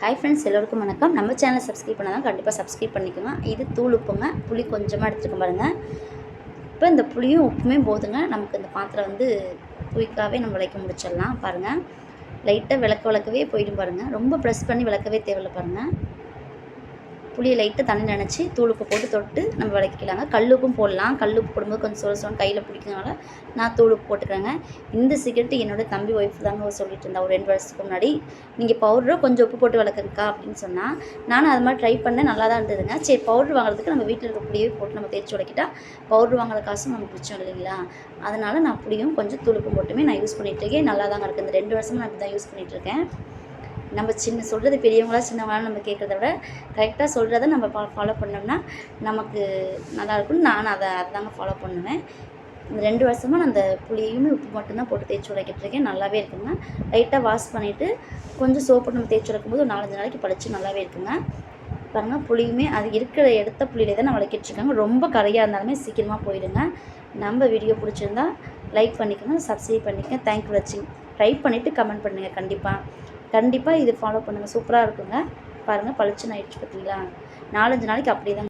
Hi friends, எல்லோருக்கும் வணக்கம். நம்ம சேனலை சப்ஸ்கிரைப் பண்ணால் கண்டிப்பாக சப்ஸ்கிரைப் பண்ணிக்கோங்க. இது தூள் உப்புங்க, புளி கொஞ்சமாக எடுத்துருக்க பாருங்கள். இப்போ இந்த புளியும் உப்புமே போதுங்க. நமக்கு இந்த பாத்திரம் வந்து குயிக்காகவே நம்ம விளக்கி முடிச்சிடலாம். பாருங்கள், லைட்டாக விளக்கவே போயிடும் பாருங்கள். ரொம்ப ப்ரெஸ் பண்ணி விளக்கவே தேவையில்லை பாருங்கள். புளியை லைட்டாக தண்ணி நினச்சி தூளுப்பு போட்டு தொட்டு நம்ம விளக்கிக்கலாங்க. கல்லுப்பும் போடலாம். கல்லுப்பு போடும்போது கொஞ்சம் சொல் கையில் பிடிக்கிறதுனால நான் தூளுப்பு போட்டுக்கிறேங்க. இந்த சீக்கிரட்டு என்னோடய தம்பி ஒய்ஃப் தாங்க சொல்லிட்டு இருந்தா ஒரு 2 வருஷத்துக்கு முன்னாடி, நீங்கள் பவுடரோ கொஞ்சம் உப்பு போட்டு விளக்குங்கக்கா அப்படின்னு சொன்னால், நானும் அது மாதிரி ட்ரை பண்ணேன். நல்லா தான் இருந்ததுங்க. சரி, பவுட்ரு வாங்குறதுக்கு நம்ம வீட்டில் இருக்க புளியே போட்டு நம்ம தேய்ச்சி உடைக்கிட்டா பவுட்ரு வாங்குற காசும் நமக்கு பிடிச்சோம் இல்லைங்களா? அதனால் நான் புளியும் கொஞ்சம் தூளுப்பு போட்டுமே நான் யூஸ் பண்ணிகிட்ருக்கேன். நல்லா தாங்க இருக்குது. இந்த 2 வருஷமாக நான் இப்படி தான் யூஸ் பண்ணிகிட்ருக்கேன். நம்ம சொல்கிறது பெரியவங்களா சின்னவங்களாம் நம்ம கேட்குறத விட கரெக்டாக சொல்கிறத நம்ம ஃபாலோ பண்ணோம்னா நமக்கு நல்லாயிருக்கும்னு நான் அதாங்க ஃபாலோ பண்ணுவேன். இந்த 2 வருஷமாக நான் அந்த புளியுமே உப்பு மட்டும்தான் போட்டு தேய்ச்சி உடைக்கிட்டுருக்கேன். நல்லாவே இருக்குங்க. லைட்டாக வாஷ் பண்ணிவிட்டு கொஞ்சம் சோப்பு நம்ம தேய்ச்சி உடைக்கும்போது ஒரு 4-5 நாளைக்கு பழிச்சு நல்லாவே இருக்குங்க. பாருங்கள், புளியுமே அது இருக்கிற எடுத்த புளியிலே தான் நான் விளக்கிட்டுருக்காங்க. ரொம்ப கரையாக இருந்தாலுமே சீக்கிரமாக போயிடுங்க. நம்ம வீடியோ பிடிச்சிருந்தா லைக் பண்ணிக்கோங்க, சப்ஸ்கிரைப் பண்ணிக்கோங்க. தேங்க்யூ வாட்சிங். ட்ரை பண்ணிவிட்டு கமெண்ட் பண்ணுங்கள். கண்டிப்பாக இது ஃபாலோ பண்ணுங்கள். சூப்பராக இருக்குங்க. பாருங்கள், பளிச்சுன்னு ஆயிடுச்சு பார்த்தீங்களா? 4-5 நாளைக்கு அப்படியே தான்